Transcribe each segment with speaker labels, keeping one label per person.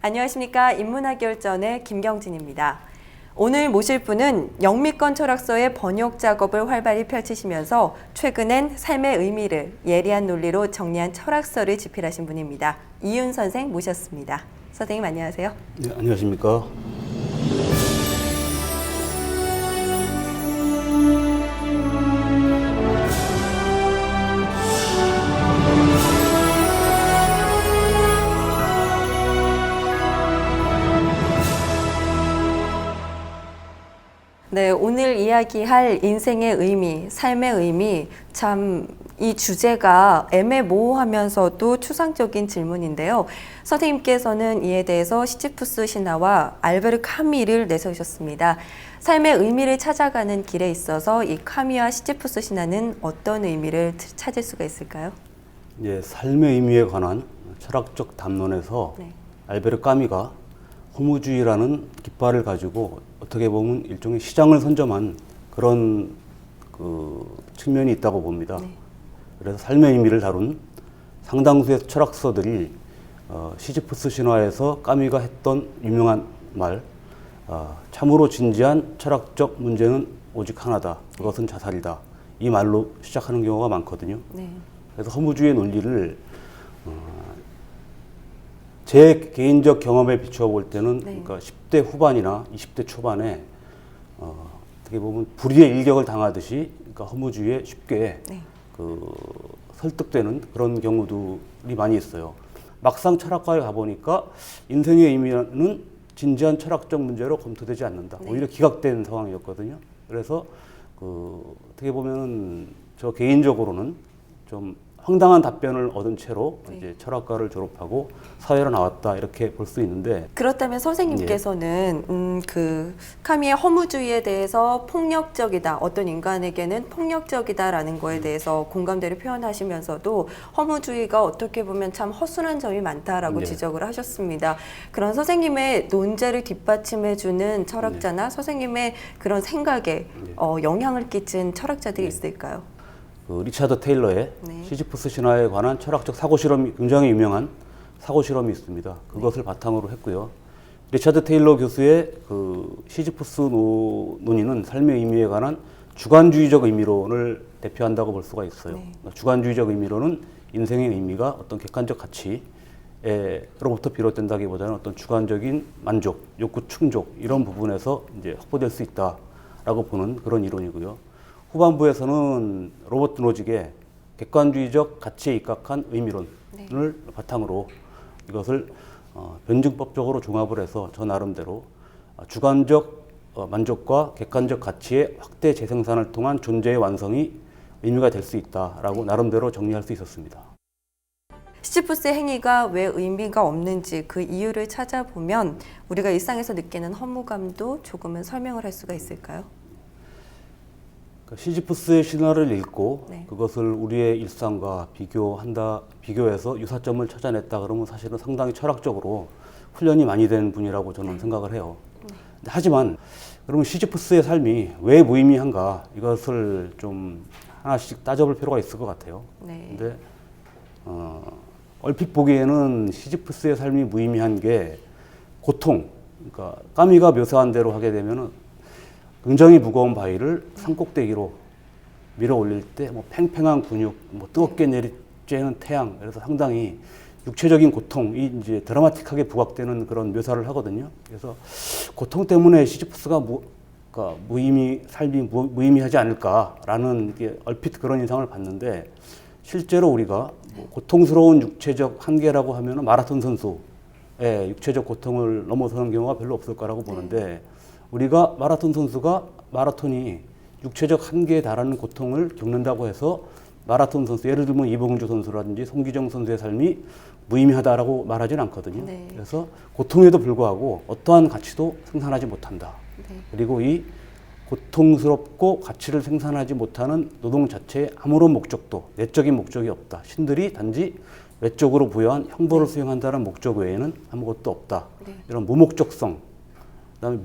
Speaker 1: 안녕하십니까. 인문학열전의 김경진입니다. 오늘 모실 분은 영미권 철학서의 번역 작업을 활발히 펼치시면서 최근엔 삶의 의미를 예리한 논리로 정리한 철학서를 집필하신 분입니다. 이윤 선생 모셨습니다. 선생님 안녕하세요.
Speaker 2: 네, 안녕하십니까.
Speaker 1: 네, 오늘 이야기할 인생의 의미, 삶의 의미, 참 이 주제가 애매모호하면서도 추상적인 질문인데요. 선생님께서는 이에 대해서 시지프스 신화와 알베르 카미를 내세우셨습니다. 삶의 의미를 찾아가는 길에 있어서 이 카미와 시지프스 신화는 어떤 의미를 찾을 수가 있을까요?
Speaker 2: 예, 삶의 의미에 관한 철학적 담론에서 알베르 카미가 허무주의라는 깃발을 가지고 어떻게 보면 일종의 시장을 선점한 그런 측면이 있다고 봅니다. 그래서 삶의 의미를 다룬 상당수의 철학서들이 시지프스 신화에서 까미가 했던 유명한 말, 참으로 진지한 철학적 문제는 오직 하나다. 그것은 자살이다. 이 말로 시작하는 경우가 많거든요. 그래서 허무주의의 논리를 제 개인적 경험에 비추어 볼 때는 그러니까 10대 후반이나 20대 초반에 어떻게 보면 불의의 일격을 당하듯이 그러니까 허무주의에 쉽게 설득되는 그런 경우들이 많이 있어요. 막상 철학과에 가보니까 인생의 의미는 진지한 철학적 문제로 검토되지 않는다. 오히려 기각된 상황이었거든요. 그래서 어떻게 보면 저 개인적으로는 좀 황당한 답변을 얻은 채로 이제 철학과를 졸업하고 사회로 나왔다 이렇게 볼 수 있는데,
Speaker 1: 그렇다면 선생님께서는 그 카미의 허무주의에 대해서 폭력적이다, 어떤 인간에게는 폭력적이다라는 거에 대해서 공감대를 표현하시면서도 허무주의가 어떻게 보면 참 허술한 점이 많다라고 지적을 하셨습니다. 그런 선생님의 논제를 뒷받침해주는 철학자나 선생님의 그런 생각에 영향을 끼친 철학자들이 있을까요?
Speaker 2: 리차드 테일러의 시지프스 신화에 관한 철학적 사고실험이 굉장히 유명한 사고실험이 있습니다. 그것을 바탕으로 했고요. 리차드 테일러 교수의 시지프스 논의는 삶의 의미에 관한 주관주의적 의미론을 대표한다고 볼 수가 있어요. 주관주의적 의미론은 인생의 의미가 어떤 객관적 가치로부터 비롯된다기보다는 어떤 주관적인 만족, 욕구 충족 이런 부분에서 이제 확보될 수 있다라고 보는 그런 이론이고요. 후반부에서는 로버트 노직의 객관주의적 가치에 입각한 의미론을 바탕으로 이것을 변증법적으로 종합을 해서 저 나름대로 주관적 만족과 객관적 가치의 확대 재생산을 통한 존재의 완성이 의미가 될 수 있다라고 나름대로 정리할 수 있었습니다.
Speaker 1: 시지프스의 행위가 왜 의미가 없는지 그 이유를 찾아보면 우리가 일상에서 느끼는 허무감도 조금은 설명을 할 수가 있을까요?
Speaker 2: 시지프스의 신화를 읽고 그것을 우리의 일상과 비교해서 유사점을 찾아냈다 그러면 사실은 상당히 철학적으로 훈련이 많이 된 분이라고 저는 생각을 해요. 하지만 그러면 시지프스의 삶이 왜 무의미한가 이것을 좀 하나씩 따져볼 필요가 있을 것 같아요. 근데 얼핏 보기에는 시지프스의 삶이 무의미한 게 고통, 그러니까 까미가 묘사한 대로 하게 되면은 굉장히 무거운 바위를 산꼭대기로 밀어 올릴 때 뭐 팽팽한 근육, 뭐 뜨겁게 내리쬐는 태양, 그래서 상당히 육체적인 고통이 이제 드라마틱하게 부각되는 그런 묘사를 하거든요. 그래서 고통 때문에 시지프스가 삶이 무의미하지 않을까라는 게 얼핏 그런 인상을 받는데, 실제로 우리가 뭐 고통스러운 육체적 한계라고 하면은 마라톤 선수의 육체적 고통을 넘어서는 경우가 별로 없을 거라고 보는데, 우리가 마라톤 선수가 마라톤이 육체적 한계에 달하는 고통을 겪는다고 해서 마라톤 선수, 예를 들면 이봉주 선수라든지 송기정 선수의 삶이 무의미하다라고 말하지는 않거든요. 그래서 고통에도 불구하고 어떠한 가치도 생산하지 못한다. 그리고 이 고통스럽고 가치를 생산하지 못하는 노동 자체에 아무런 목적도, 내적인 목적이 없다. 신들이 단지 외적으로 부여한 형벌을 수행한다는 목적 외에는 아무것도 없다. 이런 무목적성, 그다음에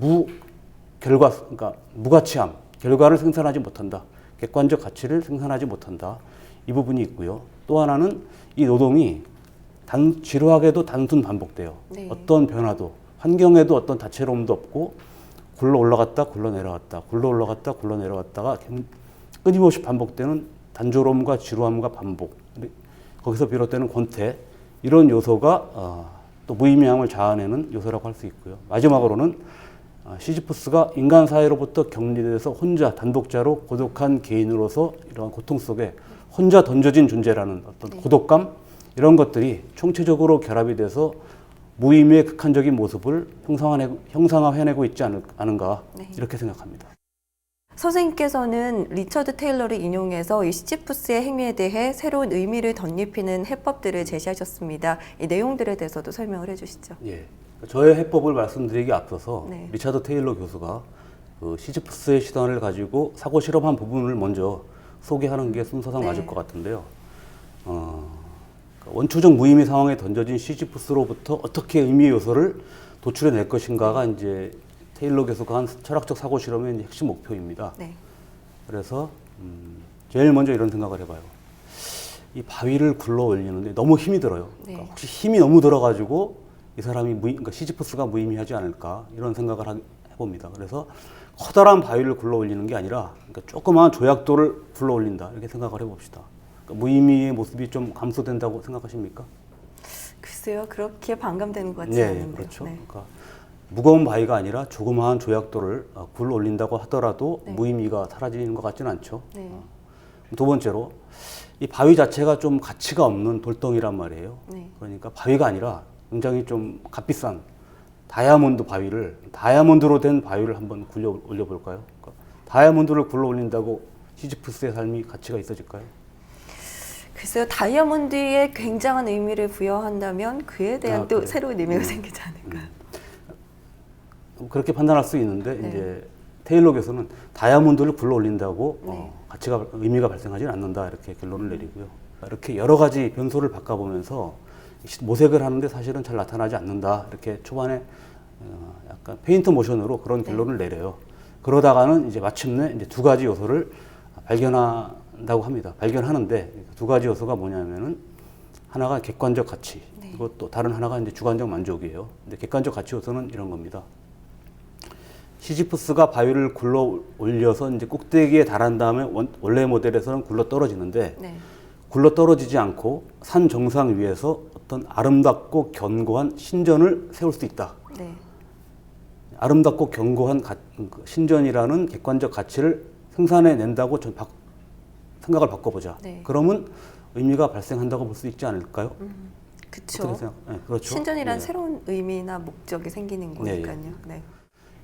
Speaker 2: 그러니까 무가치함, 결과를 생산하지 못한다. 객관적 가치를 생산하지 못한다. 이 부분이 있고요. 또 하나는 이 노동이 지루하게도 단순 반복돼요.
Speaker 1: 네.
Speaker 2: 어떤 변화도, 환경에도 어떤 다채로움도 없고 굴러 올라갔다 굴러 내려갔다 굴러 올라갔다 굴러 내려갔다가 끊임없이 반복되는 단조로움과 지루함과 반복, 거기서 비롯되는 권태, 이런 요소가 또 무의미함을 자아내는 요소라고 할 수 있고요. 마지막으로는 시지프스가 인간 사회로부터 격리돼서 혼자 단독자로 고독한 개인으로서 이러한 고통 속에 혼자 던져진 존재라는 어떤
Speaker 1: 네.
Speaker 2: 고독감, 이런 것들이 총체적으로 결합이 돼서 무의미의 극한적인 모습을 형상화해내고 있지 않은가,
Speaker 1: 네.
Speaker 2: 이렇게 생각합니다.
Speaker 1: 선생님께서는 리처드 테일러를 인용해서 이 시지프스의 행위에 대해 새로운 의미를 덧입히는 해법들을 제시하셨습니다. 이 내용들에 대해서도 설명을 해주시죠.
Speaker 2: 예, 저의 해법을 말씀드리기 앞서서
Speaker 1: 네.
Speaker 2: 리차드 테일러 교수가 그 시지프스의 시선을 가지고 사고 실험한 부분을 먼저 소개하는 게 순서상
Speaker 1: 네.
Speaker 2: 맞을 것 같은데요. 원초적 무의미 상황에 던져진 시지프스로부터 어떻게 의미 요소를 도출해낼 것인가가 이제 테일러 교수가 한 철학적 사고 실험의 이제 핵심 목표입니다.
Speaker 1: 네.
Speaker 2: 그래서 제일 먼저 이런 생각을 해봐요. 이 바위를 굴러 올리는데 너무 힘이 들어요.
Speaker 1: 네.
Speaker 2: 그러니까 혹시 힘이 너무 들어가지고 이 사람이 그러니까 시지프스가 무의미하지 않을까, 이런 생각을 해봅니다. 그래서 커다란 바위를 굴러 올리는 게 아니라 그러니까 조그마한 조약돌을 굴러 올린다, 이렇게 생각을 해봅시다. 그러니까 무의미의 모습이 좀 감소된다고 생각하십니까?
Speaker 1: 글쎄요, 그렇게 반감되는 것 같지
Speaker 2: 네,
Speaker 1: 않은데요.
Speaker 2: 그렇죠.
Speaker 1: 네.
Speaker 2: 그러니까 무거운 바위가 아니라 조그마한 조약돌을 굴러 올린다고 하더라도
Speaker 1: 네.
Speaker 2: 무의미가 사라지는 것 같지는 않죠.
Speaker 1: 네.
Speaker 2: 두 번째로, 이 바위 자체가 좀 가치가 없는 돌덩이란 말이에요.
Speaker 1: 네.
Speaker 2: 그러니까 바위가 아니라 굉장히 좀 값비싼 다이아몬드로 된 바위를 한번 굴려 올려볼까요? 그러니까 다이아몬드를 굴러 올린다고 시지프스의 삶이 가치가 있어질까요?
Speaker 1: 글쎄요, 다이아몬드에 굉장한 의미를 부여한다면 그에 대한 또
Speaker 2: 그래요?
Speaker 1: 새로운 의미가 생기지 않을까요?
Speaker 2: 그렇게 판단할 수 있는데,
Speaker 1: 네.
Speaker 2: 이제 테일러 교수는 다이아몬드를 굴러 올린다고
Speaker 1: 네.
Speaker 2: 의미가 발생하지는 않는다, 이렇게 결론을 내리고요. 이렇게 여러 가지 변소를 바꿔보면서 모색을 하는데 사실은 잘 나타나지 않는다, 이렇게 초반에 약간 페인트 모션으로 그런 결론을 내려요. 그러다가는 이제 마침내 이제 두 가지 요소를 발견한다고 합니다. 발견하는데 두 가지 요소가 뭐냐면은 하나가 객관적 가치,
Speaker 1: 네.
Speaker 2: 그리고 또 다른 하나가 이제 주관적 만족이에요. 근데 객관적 가치 요소는 이런 겁니다. 시지프스가 바위를 굴러 올려서 이제 꼭대기에 달한 다음에 원래 모델에서는 굴러 떨어지는데,
Speaker 1: 네.
Speaker 2: 굴러 떨어지지 않고 산 정상 위에서 어떤 아름답고 견고한 신전을 세울 수 있다.
Speaker 1: 네.
Speaker 2: 아름답고 견고한 신전이라는 객관적 가치를 생산해낸다고 생각을 바꿔보자.
Speaker 1: 네.
Speaker 2: 그러면 의미가 발생한다고 볼 수 있지 않을까요?
Speaker 1: 그렇죠.
Speaker 2: 어떻게 생각? 네, 그렇죠.
Speaker 1: 신전이란
Speaker 2: 네.
Speaker 1: 새로운 의미나 목적이 생기는
Speaker 2: 네,
Speaker 1: 거니까요. 네.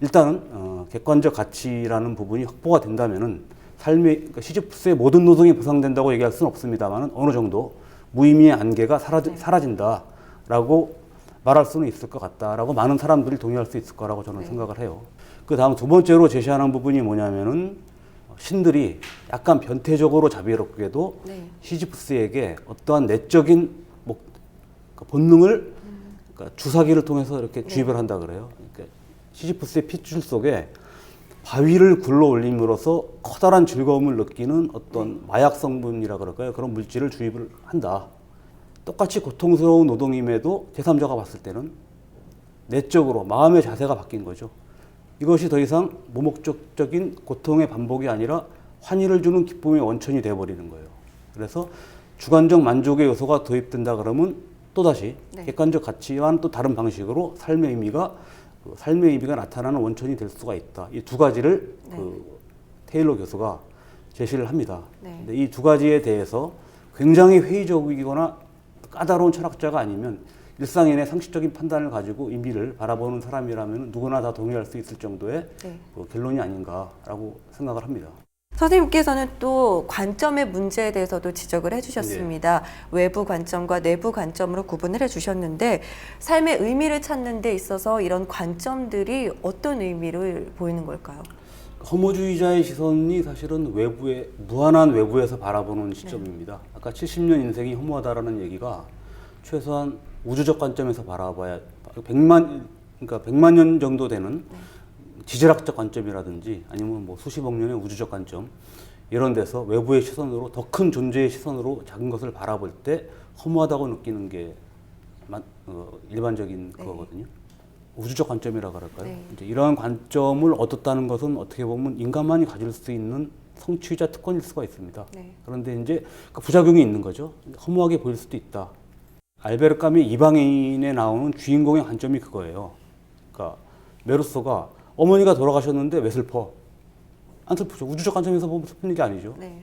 Speaker 2: 일단은 객관적 가치라는 부분이 확보가 된다면은 그러니까 시지프스의 모든 노동이 보상된다고 얘기할 수는 없습니다만 어느 정도 무의미의 안개가
Speaker 1: 네.
Speaker 2: 사라진다라고 말할 수는 있을 것 같다라고 많은 사람들이 동의할 수 있을 거라고 저는
Speaker 1: 네.
Speaker 2: 생각을 해요. 그 다음 두 번째로 제시하는 부분이 뭐냐면은 신들이 약간 변태적으로 자비롭게도
Speaker 1: 네.
Speaker 2: 시지프스에게 어떠한 내적인 그러니까 본능을 그러니까 주사기를 통해서 이렇게 주입을 한다 그래요. 그러니까 시지프스의 핏줄 속에 바위를 굴러 올림으로써 커다란 즐거움을 느끼는 어떤 마약 성분이라 그럴까요? 그런 물질을 주입을 한다. 똑같이 고통스러운 노동임에도 제3자가 봤을 때는 내적으로 마음의 자세가 바뀐 거죠. 이것이 더 이상 무목적인 고통의 반복이 아니라 환희를 주는 기쁨의 원천이 되어버리는 거예요. 그래서 주관적 만족의 요소가 도입된다 그러면 또다시
Speaker 1: 네.
Speaker 2: 객관적 가치와는 또 다른 방식으로 삶의 의미가 나타나는 원천이 될 수가 있다. 이 두 가지를
Speaker 1: 네.
Speaker 2: 테일러 교수가 제시를 합니다.
Speaker 1: 네.
Speaker 2: 근데 이 두 가지에 대해서 굉장히 회의적이거나 까다로운 철학자가 아니면 일상인의 상식적인 판단을 가지고 의미를 바라보는 사람이라면 누구나 다 동의할 수 있을 정도의
Speaker 1: 네.
Speaker 2: 결론이 아닌가라고 생각을 합니다.
Speaker 1: 선생님께서는 또 관점의 문제에 대해서도 지적을 해주셨습니다. 외부 관점과 내부 관점으로 구분을 해주셨는데 삶의 의미를 찾는 데 있어서 이런 관점들이 어떤 의미를 보이는 걸까요?
Speaker 2: 허무주의자의 시선이 사실은 무한한 외부에서 바라보는 시점입니다. 아까 70년 인생이 허무하다라는 얘기가 최소한 우주적 관점에서 바라봐야 100만 년 정도 되는 지질학적 관점이라든지 아니면 뭐 수십억 년의 우주적 관점, 이런 데서 외부의 시선으로 더 큰 존재의 시선으로 작은 것을 바라볼 때 허무하다고 느끼는 게 일반적인
Speaker 1: 네.
Speaker 2: 그거거든요. 우주적 관점이라 그럴까요?
Speaker 1: 네.
Speaker 2: 이제 이러한 관점을 얻었다는 것은 어떻게 보면 인간만이 가질 수 있는 성취자 특권일 수가 있습니다.
Speaker 1: 네.
Speaker 2: 그런데 이제 그 부작용이 있는 거죠. 허무하게 보일 수도 있다. 알베르 까미 이방인에 나오는 주인공의 관점이 그거예요. 그러니까 메르소가 어머니가 돌아가셨는데 왜 슬퍼? 안 슬프죠. 우주적 관점에서 보면 슬픈 일이 아니죠.
Speaker 1: 네.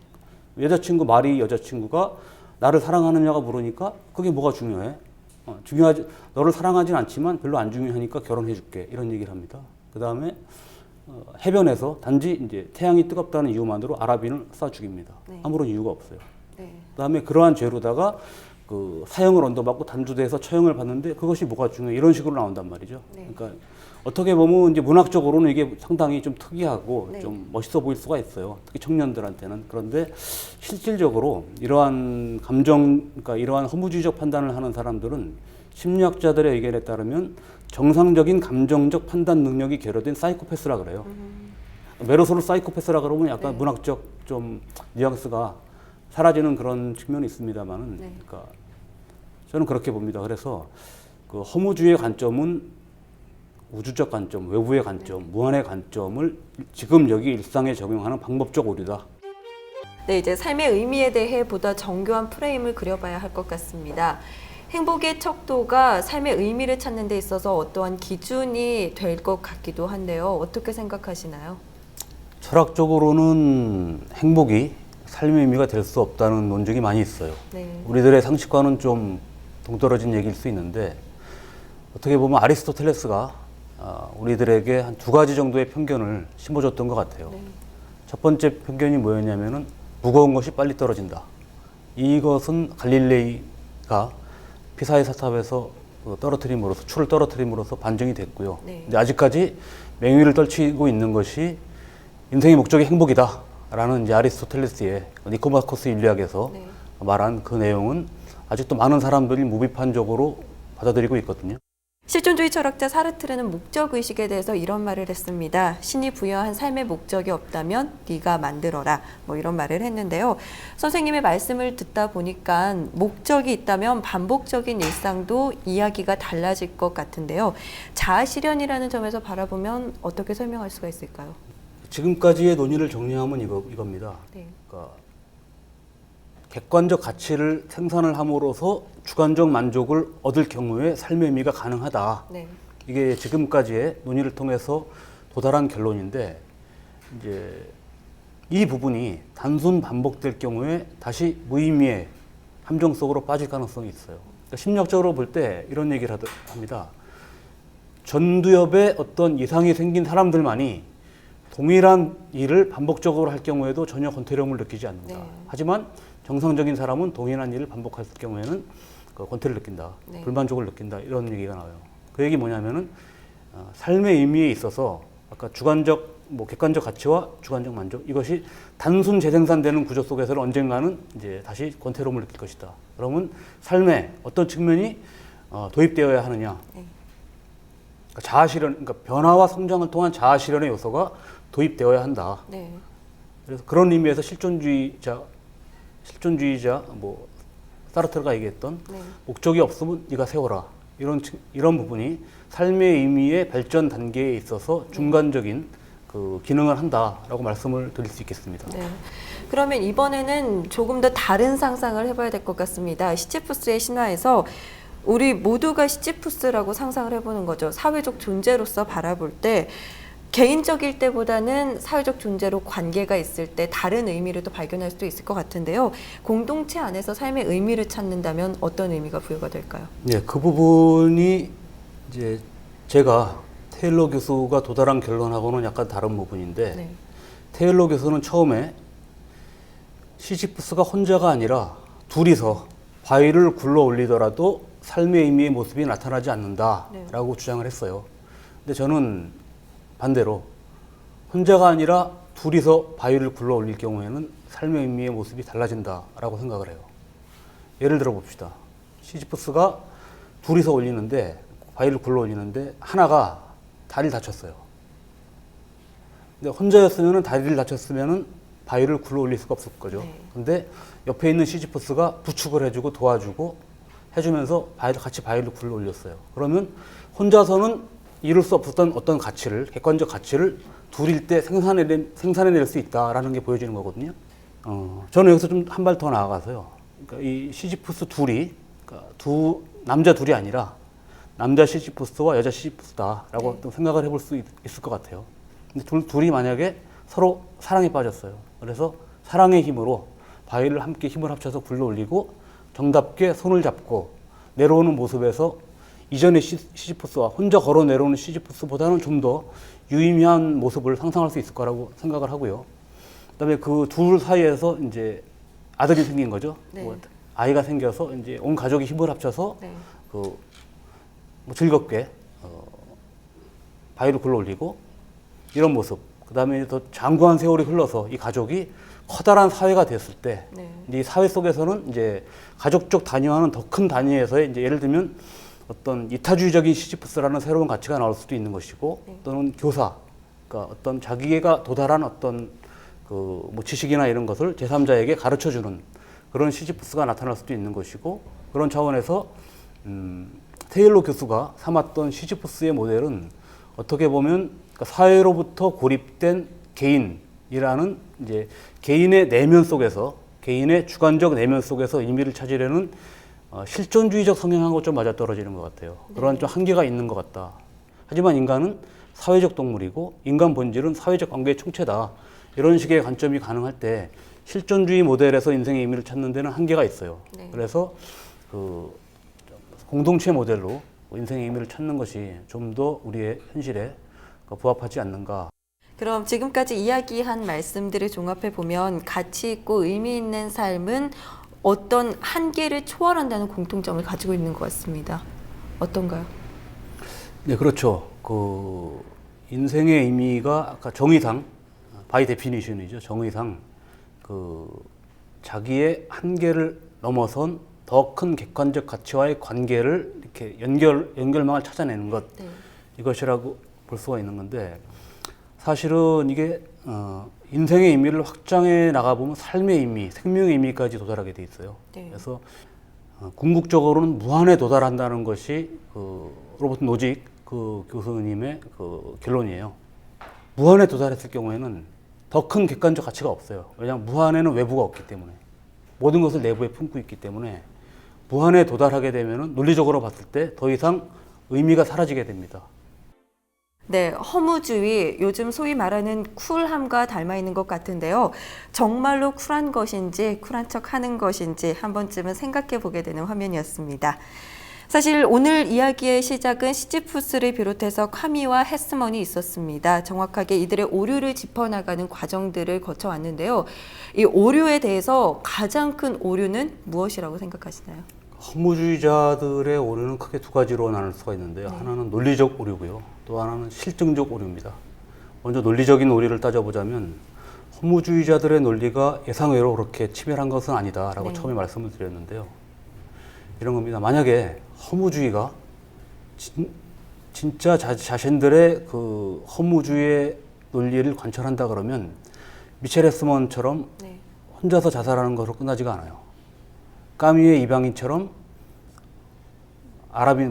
Speaker 2: 여자친구 마리 여자친구가 나를 사랑하느냐가 물으니까 그게 뭐가 중요해? 중요하지. 너를 사랑하진 않지만 별로 안 중요하니까 결혼해줄게. 이런 얘기를 합니다. 그 다음에 해변에서 단지 이제 태양이 뜨겁다는 이유만으로 아랍인을 쏴 죽입니다.
Speaker 1: 네.
Speaker 2: 아무런 이유가 없어요.
Speaker 1: 네.
Speaker 2: 그다음에 그러한 죄로다가 그 사형을 언도받고 단주대에서 처형을 받는데 그것이 뭐가 중요해? 이런 식으로 나온단 말이죠.
Speaker 1: 네.
Speaker 2: 그러니까 어떻게 보면 이제 문학적으로는 이게 상당히 좀 특이하고
Speaker 1: 네.
Speaker 2: 좀 멋있어 보일 수가 있어요. 특히 청년들한테는. 그런데 실질적으로 이러한 감정, 그러니까 이러한 허무주의적 판단을 하는 사람들은 심리학자들의 의견에 따르면 정상적인 감정적 판단 능력이 결여된 사이코패스라 그래요. 메르소를 사이코패스라 그러면 약간
Speaker 1: 네.
Speaker 2: 문학적 좀 뉘앙스가 사라지는 그런 측면이 있습니다만은,
Speaker 1: 네.
Speaker 2: 그러니까 저는 그렇게 봅니다. 그래서 그 허무주의의 관점은 우주적 관점, 외부의 관점, 무한의 관점을 지금 여기 일상에 적용하는 방법적 오류다.
Speaker 1: 네, 이제 삶의 의미에 대해 보다 정교한 프레임을 그려봐야 할 것 같습니다. 행복의 척도가 삶의 의미를 찾는 데 있어서 어떠한 기준이 될 것 같기도 한데요. 어떻게 생각하시나요?
Speaker 2: 철학적으로는 행복이 삶의 의미가 될 수 없다는 논증이 많이 있어요.
Speaker 1: 네.
Speaker 2: 우리들의 상식과는 좀 동떨어진 얘기일 수 있는데, 어떻게 보면 아리스토텔레스가 우리들에게 한 두 가지 정도의 편견을 심어줬던 것 같아요.
Speaker 1: 네.
Speaker 2: 첫 번째 편견이 뭐였냐면은 무거운 것이 빨리 떨어진다. 이것은 갈릴레이가 피사의 사탑에서 떨어뜨림으로써, 추를 떨어뜨림으로써 반증이 됐고요.
Speaker 1: 네.
Speaker 2: 근데 아직까지 맹위를 떨치고 있는 것이 인생의 목적이 행복이다 라는 이제 아리스토텔레스의 니코마코스 윤리학에서
Speaker 1: 네.
Speaker 2: 말한 그 내용은 아직도 많은 사람들이 무비판적으로 받아들이고 있거든요.
Speaker 1: 실존주의 철학자 사르트르는 목적의식에 대해서 이런 말을 했습니다. 신이 부여한 삶의 목적이 없다면 네가 만들어라. 뭐 이런 말을 했는데요. 선생님의 말씀을 듣다 보니까 목적이 있다면 반복적인 일상도 이야기가 달라질 것 같은데요. 자아실현이라는 점에서 바라보면 어떻게 설명할 수가 있을까요?
Speaker 2: 지금까지의 논의를 정리하면 이겁니다.
Speaker 1: 네.
Speaker 2: 그러니까 객관적 가치를 생산을 함으로써 주관적 만족을 얻을 경우에 삶의 의미가 가능하다.
Speaker 1: 네.
Speaker 2: 이게 지금까지의 논의를 통해서 도달한 결론인데, 이제 이 부분이 단순 반복될 경우에 다시 무의미의 함정 속으로 빠질 가능성이 있어요. 그러니까 심리학적으로 볼 때 이런 얘기를 합니다. 전두엽에 어떤 이상이 생긴 사람들만이 동일한 일을 반복적으로 할 경우에도 전혀 권태로움을 느끼지 않는다.
Speaker 1: 네.
Speaker 2: 하지만 정상적인 사람은 동일한 일을 반복할 경우에는 그 권태를 느낀다,
Speaker 1: 네.
Speaker 2: 불만족을 느낀다, 이런 얘기가 나와요. 그 얘기 뭐냐면은 삶의 의미에 있어서 아까 주관적, 객관적 가치와 주관적 만족, 이것이 단순 재생산되는 구조 속에서는 언젠가는 이제 다시 권태로움을 느낄 것이다. 그러면 삶의 어떤 측면이 도입되어야 하느냐?
Speaker 1: 네.
Speaker 2: 그러니까 자아실현, 그러니까 변화와 성장을 통한 자아실현의 요소가 도입되어야 한다.
Speaker 1: 네.
Speaker 2: 그래서 그런 의미에서 실존주의자 사르트르가 얘기했던
Speaker 1: 네.
Speaker 2: 목적이 없으면 네가 세워라, 이런 부분이 삶의 의미의 발전 단계에 있어서 중간적인 그 기능을 한다라고 말씀을 드릴 수 있겠습니다.
Speaker 1: 네. 그러면 이번에는 조금 더 다른 상상을 해봐야 될 것 같습니다. 시지푸스의 신화에서 우리 모두가 시지푸스라고 상상을 해보는 거죠. 사회적 존재로서 바라볼 때 개인적일 때보다는 사회적 존재로 관계가 있을 때 다른 의미를 또 발견할 수도 있을 것 같은데요. 공동체 안에서 삶의 의미를 찾는다면 어떤 의미가 부여가 될까요?
Speaker 2: 네, 그 부분이 이제 제가 테일러 교수가 도달한 결론하고는 약간 다른 부분인데,
Speaker 1: 네.
Speaker 2: 테일러 교수는 처음에 시지푸스가 혼자가 아니라 둘이서 바위를 굴러 올리더라도 삶의 의미의 모습이 나타나지 않는다라고 주장을 했어요. 근데 저는 반대로 혼자가 아니라 둘이서 바위를 굴러 올릴 경우에는 삶의 의미의 모습이 달라진다라고 생각을 해요. 예를 들어 봅시다. 시지푸스가 둘이서 올리는데, 바위를 굴러 올리는데 하나가 다리를 다쳤어요. 근데 혼자였으면 다리를 다쳤으면 바위를 굴러 올릴 수가 없을 거죠.
Speaker 1: 네.
Speaker 2: 근데 옆에 있는 시지푸스가 부축을 해주고 도와주고 해주면서 같이 바위를 굴러 올렸어요. 그러면 혼자서는 이룰 수 없었던 어떤 가치를, 객관적 가치를 둘일 때 생산해낼 수 있다라는 게 보여지는 거거든요. 저는 여기서 좀 한 발 더 나아가서요. 그러니까 이 시지프스 둘이, 그러니까 남자 둘이 아니라 남자 시지프스와 여자 시지프스다라고 또 생각을 해볼 수 있을 것 같아요. 근데 둘이 만약에 서로 사랑에 빠졌어요. 그래서 사랑의 힘으로 바위를 함께 힘을 합쳐서 굴러 올리고 정답게 손을 잡고 내려오는 모습에서 이전의 시지프스와 혼자 걸어 내려오는 시지프스보다는 좀 더 유의미한 모습을 상상할 수 있을 거라고 생각을 하고요. 그다음에 그 둘 사이에서 이제 아들이 생긴 거죠.
Speaker 1: 네.
Speaker 2: 뭐 아이가 생겨서 이제 온 가족이 힘을 합쳐서
Speaker 1: 네.
Speaker 2: 뭐 즐겁게 바위를 굴러 올리고 이런 모습. 그다음에 더 장구한 세월이 흘러서 이 가족이 커다란 사회가 됐을 때,
Speaker 1: 네.
Speaker 2: 이 사회 속에서는 이제 가족적 단위와는 더 큰 단위에서의 이제 예를 들면 어떤 이타주의적인 시지프스라는 새로운 가치가 나올 수도 있는 것이고,
Speaker 1: 네.
Speaker 2: 또는 교사, 그러니까 어떤 자기가 도달한 어떤 그 뭐 지식이나 이런 것을 제3자에게 가르쳐주는 그런 시지프스가 나타날 수도 있는 것이고, 그런 차원에서 테일러 교수가 삼았던 시지프스의 모델은 어떻게 보면 그러니까 사회로부터 고립된 개인이라는 이제 개인의 내면 속에서, 개인의 주관적 내면 속에서 의미를 찾으려는 실존주의적 성향하고 좀 맞아떨어지는 것 같아요. 그런 좀 한계가 있는 것 같다. 하지만 인간은 사회적 동물이고 인간 본질은 사회적 관계의 총체다. 이런 식의 관점이 가능할 때 실존주의 모델에서 인생의 의미를 찾는 데는 한계가 있어요.
Speaker 1: 네.
Speaker 2: 그래서 그 공동체 모델로 인생의 의미를 찾는 것이 좀 더 우리의 현실에 부합하지 않는가.
Speaker 1: 그럼 지금까지 이야기한 말씀들을 종합해 보면 가치 있고 의미 있는 삶은 어떤 한계를 초월한다는 공통점을 가지고 있는 것 같습니다. 어떤가요?
Speaker 2: 네, 그렇죠. 그 인생의 의미가 아까 정의상, 바이 데피니션이죠. 정의상 그 자기의 한계를 넘어선 더 큰 객관적 가치와의 관계를 이렇게 연결망을 찾아내는 것,
Speaker 1: 네.
Speaker 2: 이것이라고 볼 수가 있는 건데, 사실은 이게 인생의 의미를 확장해 나가 보면 삶의 의미, 생명의 의미까지 도달하게 돼 있어요.
Speaker 1: 네.
Speaker 2: 그래서 궁극적으로는 무한에 도달한다는 것이 그 로버트 노직 그 교수님의 그 결론이에요. 무한에 도달했을 경우에는 더 큰 객관적 가치가 없어요. 왜냐하면 무한에는 외부가 없기 때문에, 모든 것을 내부에 품고 있기 때문에 무한에 도달하게 되면은 논리적으로 봤을 때 더 이상 의미가 사라지게 됩니다.
Speaker 1: 네, 허무주의, 요즘 소위 말하는 쿨함과 닮아 있는 것 같은데요. 정말로 쿨한 것인지, 쿨한 척 하는 것인지 한 번쯤은 생각해 보게 되는 화면이었습니다. 사실 오늘 이야기의 시작은 시지프스를 비롯해서 카미와 헤스먼이 있었습니다. 정확하게 이들의 오류를 짚어나가는 과정들을 거쳐왔는데요. 이 오류에 대해서 가장 큰 오류는 무엇이라고 생각하시나요?
Speaker 2: 허무주의자들의 오류는 크게 두 가지로 나눌 수가 있는데요.
Speaker 1: 네.
Speaker 2: 하나는 논리적 오류고요. 또 하나는 실증적 오류입니다. 먼저 논리적인 오류를 따져보자면 허무주의자들의 논리가 예상외로 그렇게 치밀한 것은 아니다라고
Speaker 1: 네.
Speaker 2: 처음에 말씀을 드렸는데요. 이런 겁니다. 만약에 허무주의가 진짜 자신들의 그 허무주의의 논리를 관철한다 그러면 미첼 헤스먼처럼
Speaker 1: 네.
Speaker 2: 혼자서 자살하는 것으로 끝나지가 않아요. 까미의 이방인처럼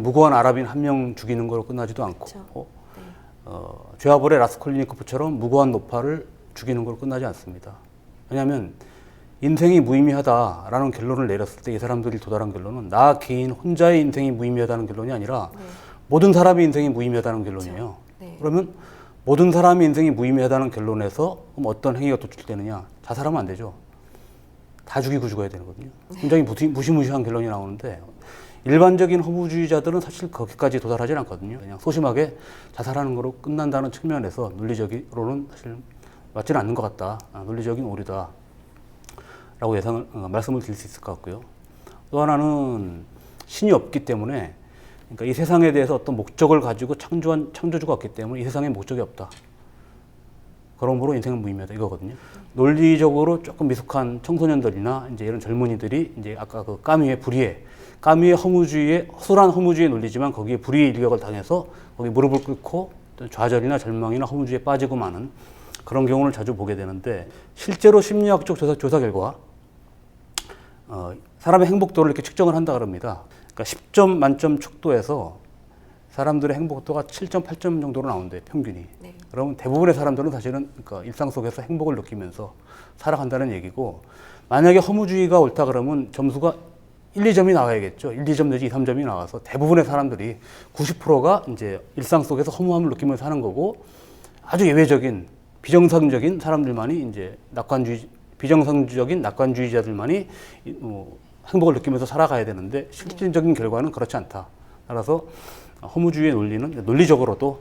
Speaker 2: 무고한 아랍인 한 명 죽이는 거로 끝나지도 않고,
Speaker 1: 그렇죠. 네.
Speaker 2: 죄와벌의 라스콜리니코프처럼 무고한 노파를 죽이는 거로 끝나지 않습니다. 왜냐하면 인생이 무의미하다라는 결론을 내렸을 때 이 사람들이 도달한 결론은 나 개인 혼자의 인생이 무의미하다는 결론이 아니라
Speaker 1: 네.
Speaker 2: 모든 사람의 인생이 무의미하다는 결론이에요.
Speaker 1: 그렇죠. 네.
Speaker 2: 그러면 모든 사람의 인생이 무의미하다는 결론에서 그럼 어떤 행위가 도출되느냐? 자살하면 안 되죠. 다 죽이고 죽어야 되거든요. 굉장히 무시무시한 결론이 나오는데, 일반적인 허무주의자들은 사실 거기까지 도달하지 않거든요. 그냥 소심하게 자살하는 거로 끝난다는 측면에서 논리적으로는 사실 맞지는 않는 것 같다. 논리적인 오류다. 라고 말씀을 드릴 수 있을 것 같고요. 또 하나는 신이 없기 때문에, 그러니까 이 세상에 대해서 어떤 목적을 가지고 창조주가 없기 때문에 이 세상에 목적이 없다. 그러므로 인생은 무의미하다 이거거든요. 논리적으로 조금 미숙한 청소년들이나 이제 이런 젊은이들이 이제 아까 그 까미의 허술한 허무주의의 논리지만 거기에 불의의 일격을 당해서 거기 무릎을 꿇고 좌절이나 절망이나 허무주의에 빠지고 마는 그런 경우를 자주 보게 되는데, 실제로 심리학적 조사 결과 사람의 행복도를 이렇게 측정을 한다 그럽니다. 그러니까 10점 만점 척도에서 사람들의 행복도가 7점, 8점 정도로 나온대요, 평균이.
Speaker 1: 네.
Speaker 2: 그러면 대부분의 사람들은 사실은 그러니까 일상 속에서 행복을 느끼면서 살아간다는 얘기고, 만약에 허무주의가 옳다 그러면 점수가 1, 2점이 나와야겠죠. 1, 2점 내지 2, 3점이 나와서 대부분의 사람들이 90%가 이제 일상 속에서 허무함을 느끼면서 사는 거고, 아주 예외적인 비정상적인 사람들만이 이제 비정상적인 낙관주의자들만이 행복을 느끼면서 살아가야 되는데, 실질적인 결과는 그렇지 않다. 따라서 허무주의의 논리는 논리적으로도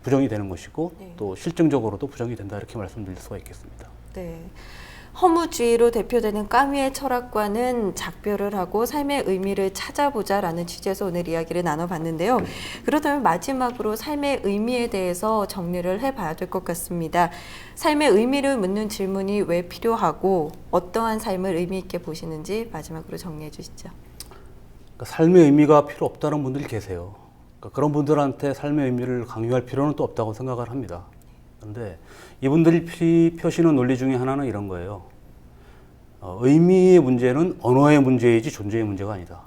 Speaker 2: 부정이 되는 것이고,
Speaker 1: 네.
Speaker 2: 또 실증적으로도 부정이 된다, 이렇게 말씀드릴 수가 있겠습니다.
Speaker 1: 네. 허무주의로 대표되는 까미의 철학과는 작별을 하고 삶의 의미를 찾아보자라는 취지에서 오늘 이야기를 나눠봤는데요. 그렇다면 마지막으로 삶의 의미에 대해서 정리를 해봐야 될 것 같습니다. 삶의 의미를 묻는 질문이 왜 필요하고 어떠한 삶을 의미 있게 보시는지 마지막으로 정리해 주시죠.
Speaker 2: 그러니까 삶의 의미가 필요 없다는 분들이 계세요. 그러니까 그런 분들한테 삶의 의미를 강요할 필요는 또 없다고 생각을 합니다. 그런데 이분들이 펴시는 논리 중에 하나는 이런 거예요. 의미의 문제는 언어의 문제이지 존재의 문제가 아니다.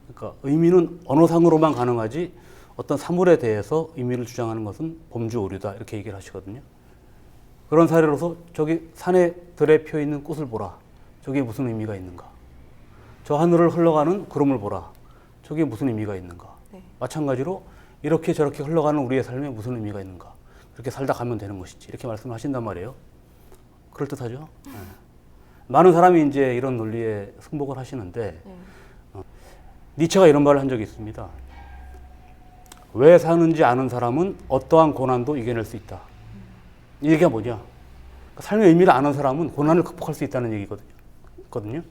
Speaker 2: 그러니까 의미는 언어상으로만 가능하지 어떤 사물에 대해서 의미를 주장하는 것은 범주 오류다, 이렇게 얘기를 하시거든요. 그런 사례로서 저기 산에 들에 펴 있는 꽃을 보라. 저게 무슨 의미가 있는가? 저 하늘을 흘러가는 구름을 보라. 저게 무슨 의미가 있는가?
Speaker 1: 네. 마찬가지로
Speaker 2: 이렇게 저렇게 흘러가는 우리의 삶에 무슨 의미가 있는가? 그렇게 살다 가면 되는 것이지, 이렇게 말씀하신단 말이에요. 그럴듯하죠? 네. 많은 사람이 이제 이런 논리에 승복을 하시는데, 니체가 이런 말을 한 적이 있습니다. 왜 사는지 아는 사람은 어떠한 고난도 이겨낼 수 있다. 이 얘기가 뭐냐? 그러니까 삶의 의미를 아는 사람은 고난을 극복할 수 있다는 얘기거든요.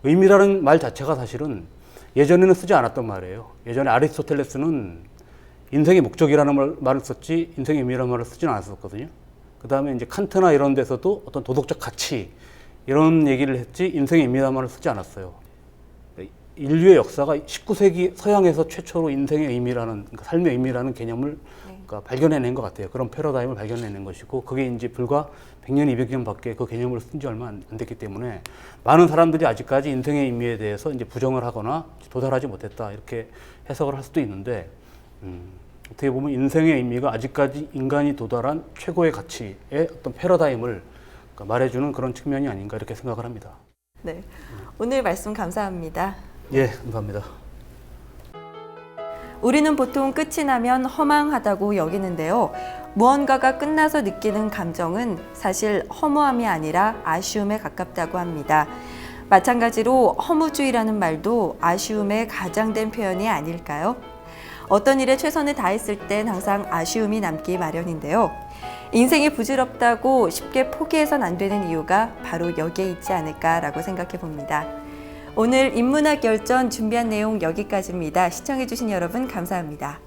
Speaker 2: 의미라는 말 자체가 사실은 예전에는 쓰지 않았던 말이에요. 예전에 아리스토텔레스는 인생의 목적이라는 말을 썼지 인생의 의미라는 말을 쓰지는 않았었거든요. 그 다음에 이제 칸트나 이런 데서도 어떤 도덕적 가치 이런 얘기를 했지 인생의 의미라는 말을 쓰지 않았어요. 인류의 역사가 19세기 서양에서 최초로 인생의 의미라는, 그러니까 삶의 의미라는 개념을 그러니까 발견해낸 것 같아요. 그런 패러다임을 발견해낸 것이고, 그게 이제 불과 100년, 200년 밖에 그 개념을 쓴 지 얼마 안 됐기 때문에 많은 사람들이 아직까지 인생의 의미에 대해서 이제 부정을 하거나 도달하지 못했다, 이렇게 해석을 할 수도 있는데, 어떻게 보면 인생의 의미가 아직까지 인간이 도달한 최고의 가치의 어떤 패러다임을 말해주는 그런 측면이 아닌가, 이렇게 생각을 합니다.
Speaker 1: 네, 오늘 말씀 감사합니다.
Speaker 2: 예, 감사합니다.
Speaker 1: 우리는 보통 끝이 나면 허망하다고 여기는데요. 무언가가 끝나서 느끼는 감정은 사실 허무함이 아니라 아쉬움에 가깝다고 합니다. 마찬가지로 허무주의라는 말도 아쉬움의 가장된 표현이 아닐까요? 어떤 일에 최선을 다했을 땐 항상 아쉬움이 남기 마련인데요. 인생이 부질없다고 쉽게 포기해선 안 되는 이유가 바로 여기에 있지 않을까라고 생각해 봅니다. 오늘 인문학 열전 준비한 내용 여기까지입니다. 시청해 주신 여러분 감사합니다.